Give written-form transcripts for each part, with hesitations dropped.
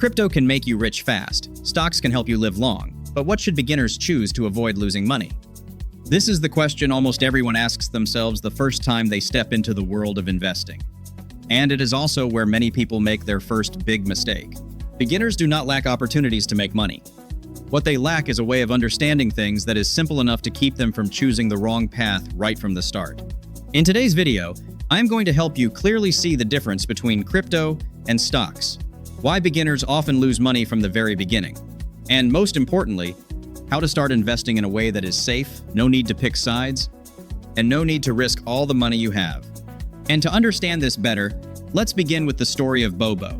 Crypto can make you rich fast. Stocks can help you live long. But what should beginners choose to avoid losing money? This is the question almost everyone asks themselves the first time they step into the world of investing. And it is also where many people make their first big mistake. Beginners do not lack opportunities to make money. What they lack is a way of understanding things that is simple enough to keep them from choosing the wrong path right from the start. In today's video, I am going to help you clearly see the difference between crypto and stocks, why beginners often lose money from the very beginning, and most importantly, how to start investing in a way that is safe, no need to pick sides, and no need to risk all the money you have. And to understand this better, let's begin with the story of Bobo.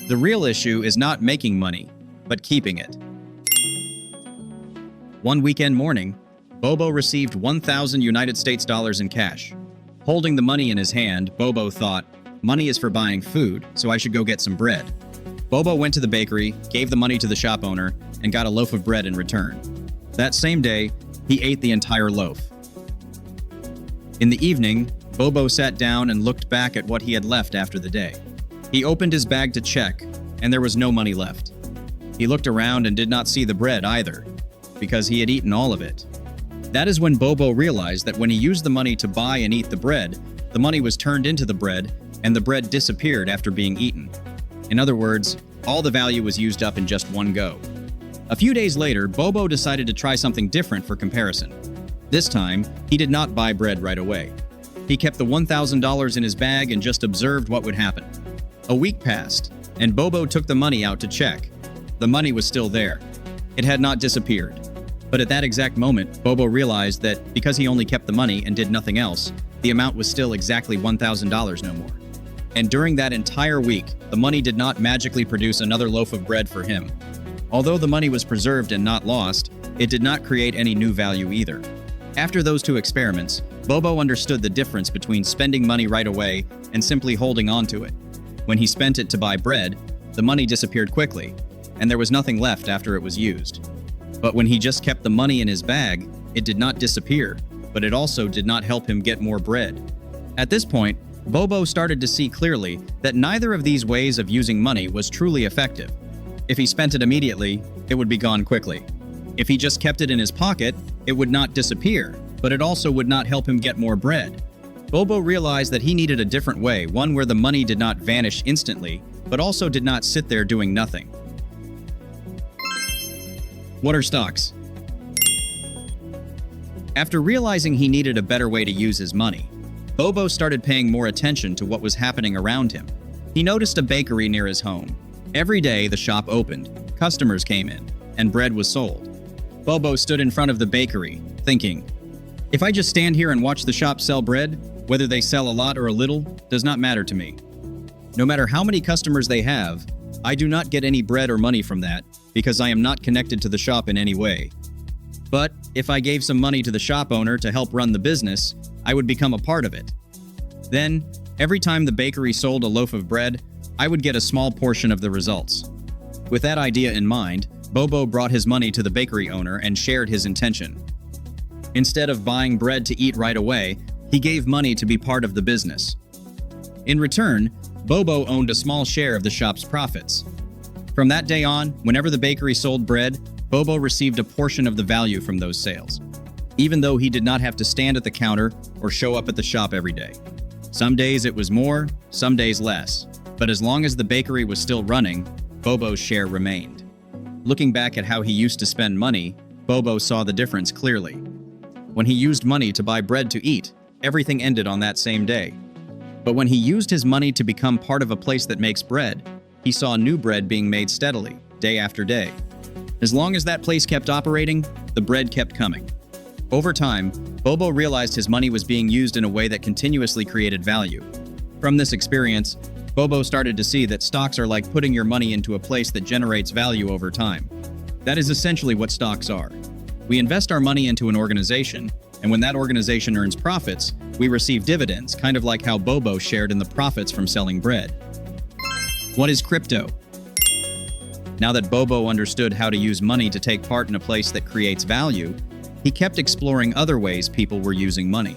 The real issue is not making money, but keeping it. One weekend morning, Bobo received 1,000 United States dollars in cash. Holding the money in his hand, Bobo thought, money is for buying food, so I should go get some bread. Bobo went to the bakery, gave the money to the shop owner, and got a loaf of bread in return. That same day, he ate the entire loaf. In the evening, Bobo sat down and looked back at what he had left after the day. He opened his bag to check, and there was no money left. He looked around and did not see the bread either, because he had eaten all of it. That is when Bobo realized that when he used the money to buy and eat the bread, the money was turned into the bread, and the bread disappeared after being eaten. In other words, all the value was used up in just one go. A few days later, Bobo decided to try something different for comparison. This time, he did not buy bread right away. He kept the $1,000 in his bag and just observed what would happen. A week passed, and Bobo took the money out to check. The money was still there. It had not disappeared. But at that exact moment, Bobo realized that because he only kept the money and did nothing else, the amount was still exactly $1,000 no more. And during that entire week, the money did not magically produce another loaf of bread for him. Although the money was preserved and not lost, it did not create any new value either. After those two experiments, Bobo understood the difference between spending money right away and simply holding on to it. When he spent it to buy bread, the money disappeared quickly, and there was nothing left after it was used. But when he just kept the money in his bag, it did not disappear, but it also did not help him get more bread. At this point, Bobo started to see clearly that neither of these ways of using money was truly effective. If he spent it immediately, it would be gone quickly. If he just kept it in his pocket, it would not disappear, but it also would not help him get more bread. Bobo realized that he needed a different way, one where the money did not vanish instantly, but also did not sit there doing nothing. What are stocks? After realizing he needed a better way to use his money, Bobo started paying more attention to what was happening around him. He noticed a bakery near his home. Every day the shop opened, customers came in, and bread was sold. Bobo stood in front of the bakery, thinking, if I just stand here and watch the shop sell bread, whether they sell a lot or a little, does not matter to me. No matter how many customers they have, I do not get any bread or money from that because I am not connected to the shop in any way. But if I gave some money to the shop owner to help run the business, I would become a part of it. Then, every time the bakery sold a loaf of bread, I would get a small portion of the results. With that idea in mind, Bobo brought his money to the bakery owner and shared his intention. Instead of buying bread to eat right away, he gave money to be part of the business. In return, Bobo owned a small share of the shop's profits. From that day on, whenever the bakery sold bread, Bobo received a portion of the value from those sales, even though he did not have to stand at the counter or show up at the shop every day. Some days it was more, some days less, but as long as the bakery was still running, Bobo's share remained. Looking back at how he used to spend money, Bobo saw the difference clearly. When he used money to buy bread to eat, everything ended on that same day. But when he used his money to become part of a place that makes bread, he saw new bread being made steadily, day after day. As long as that place kept operating, the bread kept coming. Over time, Bobo realized his money was being used in a way that continuously created value. From this experience, Bobo started to see that stocks are like putting your money into a place that generates value over time. That is essentially what stocks are. We invest our money into an organization, and when that organization earns profits, we receive dividends, kind of like how Bobo shared in the profits from selling bread. What is crypto? Now that Bobo understood how to use money to take part in a place that creates value, he kept exploring other ways people were using money.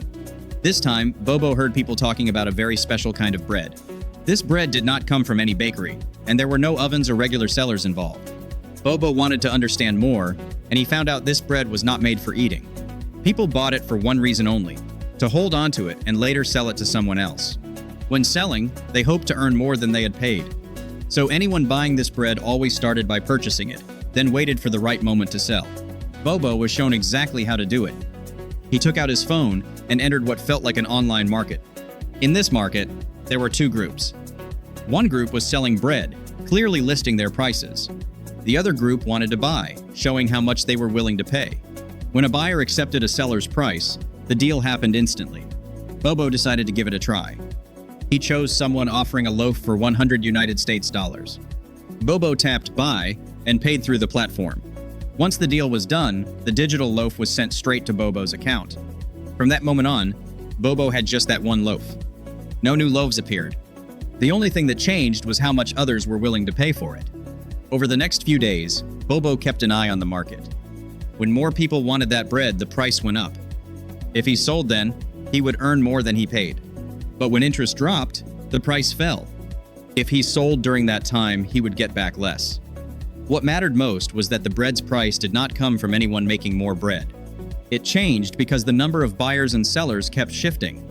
This time, Bobo heard people talking about a very special kind of bread. This bread did not come from any bakery, and there were no ovens or regular sellers involved. Bobo wanted to understand more, and he found out this bread was not made for eating. People bought it for one reason only: to hold onto it and later sell it to someone else. When selling, they hoped to earn more than they had paid. So anyone buying this bread always started by purchasing it, then waited for the right moment to sell. Bobo was shown exactly how to do it. He took out his phone and entered what felt like an online market. In this market, there were two groups. One group was selling bread, clearly listing their prices. The other group wanted to buy, showing how much they were willing to pay. When a buyer accepted a seller's price, the deal happened instantly. Bobo decided to give it a try. He chose someone offering a loaf for 100 United States dollars. Bobo tapped buy and paid through the platform. Once the deal was done, the digital loaf was sent straight to Bobo's account. From that moment on, Bobo had just that one loaf. No new loaves appeared. The only thing that changed was how much others were willing to pay for it. Over the next few days, Bobo kept an eye on the market. When more people wanted that bread, the price went up. If he sold then, he would earn more than he paid. But when interest dropped, the price fell. If he sold during that time, he would get back less. What mattered most was that the bread's price did not come from anyone making more bread. It changed because the number of buyers and sellers kept shifting.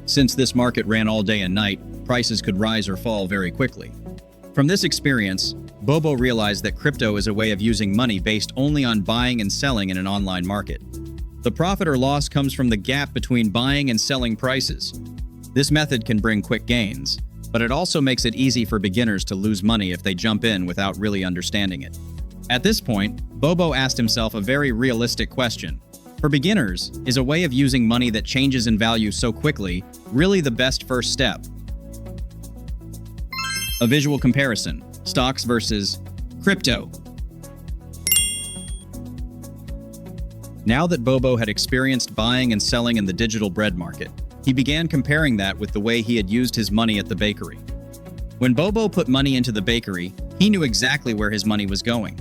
Since this market ran all day and night, prices could rise or fall very quickly. From this experience, Bobo realized that crypto is a way of using money based only on buying and selling in an online market. The profit or loss comes from the gap between buying and selling prices. This method can bring quick gains, but it also makes it easy for beginners to lose money if they jump in without really understanding it. At this point, Bobo asked himself a very realistic question. For beginners, is a way of using money that changes in value so quickly really the best first step? A visual comparison: stocks versus crypto. Now that Bobo had experienced buying and selling in the digital bread market, he began comparing that with the way he had used his money at the bakery. When Bobo put money into the bakery, he knew exactly where his money was going.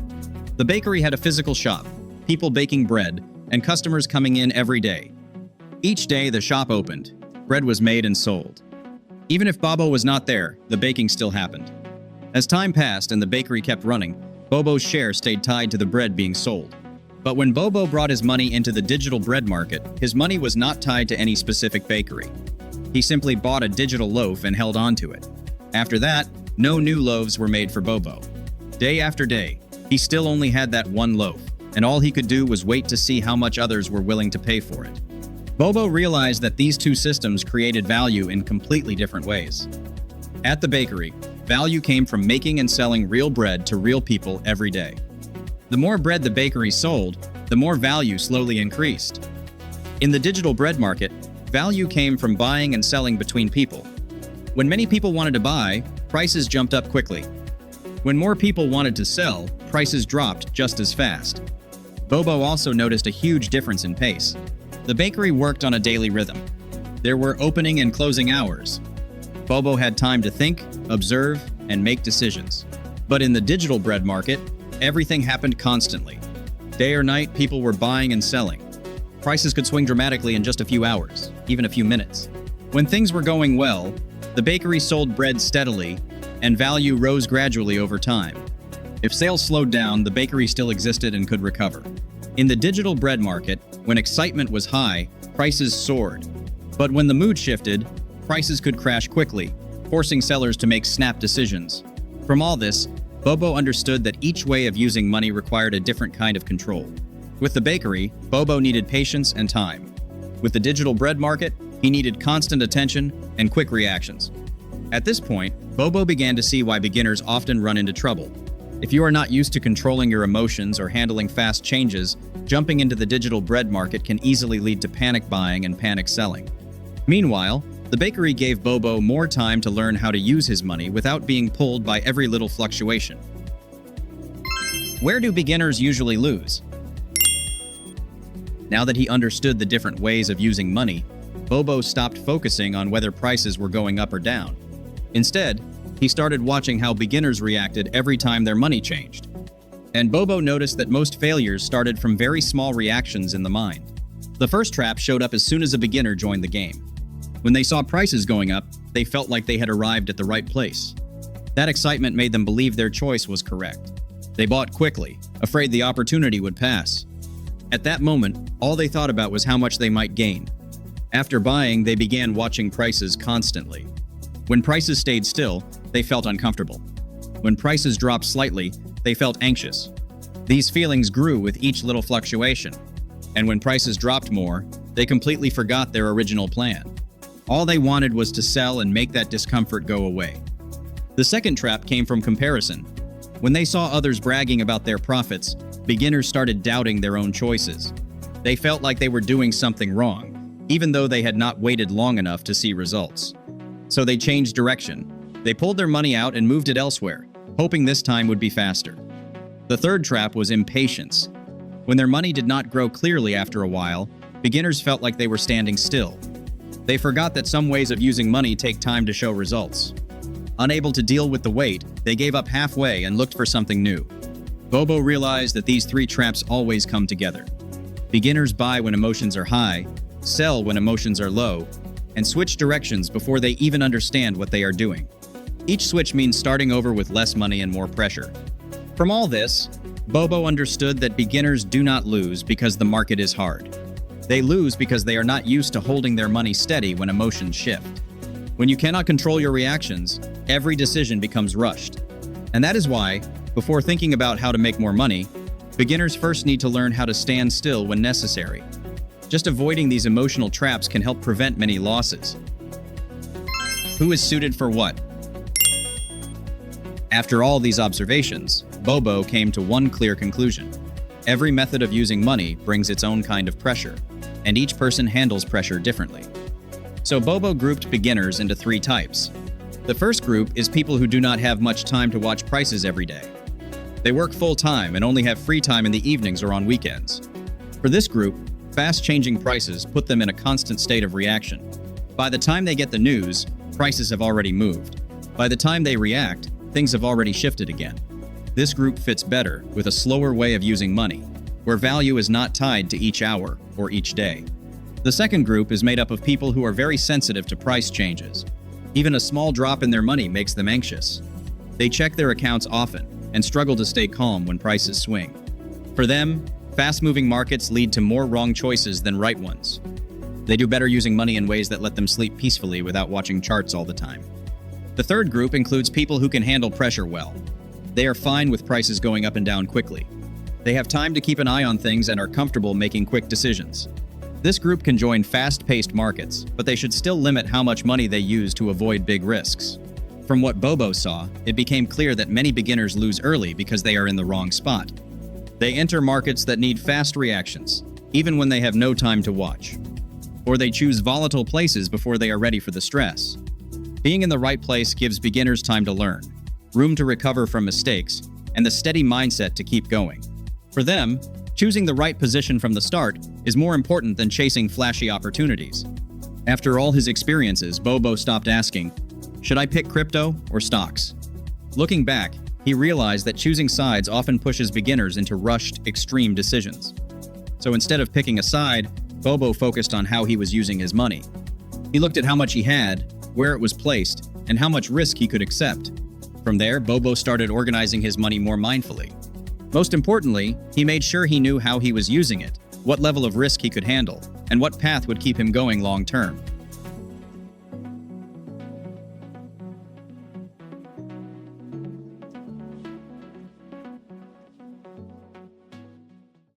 The bakery had a physical shop, people baking bread, and customers coming in every day. Each day the shop opened, bread was made and sold. Even if Bobo was not there, the baking still happened. As time passed and the bakery kept running, Bobo's share stayed tied to the bread being sold. But when Bobo brought his money into the digital bread market, his money was not tied to any specific bakery. He simply bought a digital loaf and held on to it. After that, no new loaves were made for Bobo. Day after day, he still only had that one loaf, and all he could do was wait to see how much others were willing to pay for it. Bobo realized that these two systems created value in completely different ways. At the bakery, value came from making and selling real bread to real people every day. The more bread the bakery sold, the more value slowly increased. In the digital bread market, value came from buying and selling between people. When many people wanted to buy, prices jumped up quickly. When more people wanted to sell, prices dropped just as fast. Bobo also noticed a huge difference in pace. The bakery worked on a daily rhythm. There were opening and closing hours. Bobo had time to think, observe, and make decisions. But in the digital bread market, everything happened constantly. Day or night, people were buying and selling. Prices could swing dramatically in just a few hours, even a few minutes. When things were going well, the bakery sold bread steadily, and value rose gradually over time. If sales slowed down, the bakery still existed and could recover. In the digital bread market, when excitement was high, prices soared. But when the mood shifted, prices could crash quickly, forcing sellers to make snap decisions. From all this, Bobo understood that each way of using money required a different kind of control. With the bakery, Bobo needed patience and time. With the digital bread market, he needed constant attention and quick reactions. At this point, Bobo began to see why beginners often run into trouble. If you are not used to controlling your emotions or handling fast changes, jumping into the digital bread market can easily lead to panic buying and panic selling. Meanwhile, the bakery gave Bobo more time to learn how to use his money without being pulled by every little fluctuation. Where do beginners usually lose? Now that he understood the different ways of using money, Bobo stopped focusing on whether prices were going up or down. Instead, he started watching how beginners reacted every time their money changed. And Bobo noticed that most failures started from very small reactions in the mind. The first trap showed up as soon as a beginner joined the game. When they saw prices going up, they felt like they had arrived at the right place. That excitement made them believe their choice was correct. They bought quickly, afraid the opportunity would pass. At that moment, all they thought about was how much they might gain. After buying, they began watching prices constantly. When prices stayed still, they felt uncomfortable. When prices dropped slightly, they felt anxious. These feelings grew with each little fluctuation. And when prices dropped more, they completely forgot their original plan. All they wanted was to sell and make that discomfort go away. The second trap came from comparison. When they saw others bragging about their profits, beginners started doubting their own choices. They felt like they were doing something wrong, even though they had not waited long enough to see results. So they changed direction. They pulled their money out and moved it elsewhere, hoping this time would be faster. The third trap was impatience. When their money did not grow clearly after a while, beginners felt like they were standing still. They forgot that some ways of using money take time to show results. Unable to deal with the wait, they gave up halfway and looked for something new. Bobo realized that these three traps always come together. Beginners buy when emotions are high, sell when emotions are low, and switch directions before they even understand what they are doing. Each switch means starting over with less money and more pressure. From all this, Bobo understood that beginners do not lose because the market is hard. They lose because they are not used to holding their money steady when emotions shift. When you cannot control your reactions, every decision becomes rushed. And that is why, before thinking about how to make more money, beginners first need to learn how to stand still when necessary. Just avoiding these emotional traps can help prevent many losses. Who is suited for what? After all these observations, Bobo came to one clear conclusion. Every method of using money brings its own kind of pressure, and each person handles pressure differently. So Bobo grouped beginners into three types. The first group is people who do not have much time to watch prices every day. They work full-time and only have free time in the evenings or on weekends. For this group, fast-changing prices put them in a constant state of reaction. By the time they get the news, prices have already moved. By the time they react, things have already shifted again. This group fits better with a slower way of using money, where value is not tied to each hour or each day. The second group is made up of people who are very sensitive to price changes. Even a small drop in their money makes them anxious. They check their accounts often and struggle to stay calm when prices swing. For them, fast-moving markets lead to more wrong choices than right ones. They do better using money in ways that let them sleep peacefully without watching charts all the time. The third group includes people who can handle pressure well. They are fine with prices going up and down quickly. They have time to keep an eye on things and are comfortable making quick decisions. This group can join fast-paced markets, but they should still limit how much money they use to avoid big risks. From what Bobo saw, it became clear that many beginners lose early because they are in the wrong spot. They enter markets that need fast reactions, even when they have no time to watch. Or they choose volatile places before they are ready for the stress. Being in the right place gives beginners time to learn, room to recover from mistakes, and the steady mindset to keep going. For them, choosing the right position from the start is more important than chasing flashy opportunities. After all his experiences, Bobo stopped asking, "Should I pick crypto or stocks?" Looking back, he realized that choosing sides often pushes beginners into rushed, extreme decisions. So instead of picking a side, Bobo focused on how he was using his money. He looked at how much he had, where it was placed, and how much risk he could accept. From there, Bobo started organizing his money more mindfully. Most importantly, he made sure he knew how he was using it, what level of risk he could handle, and what path would keep him going long term.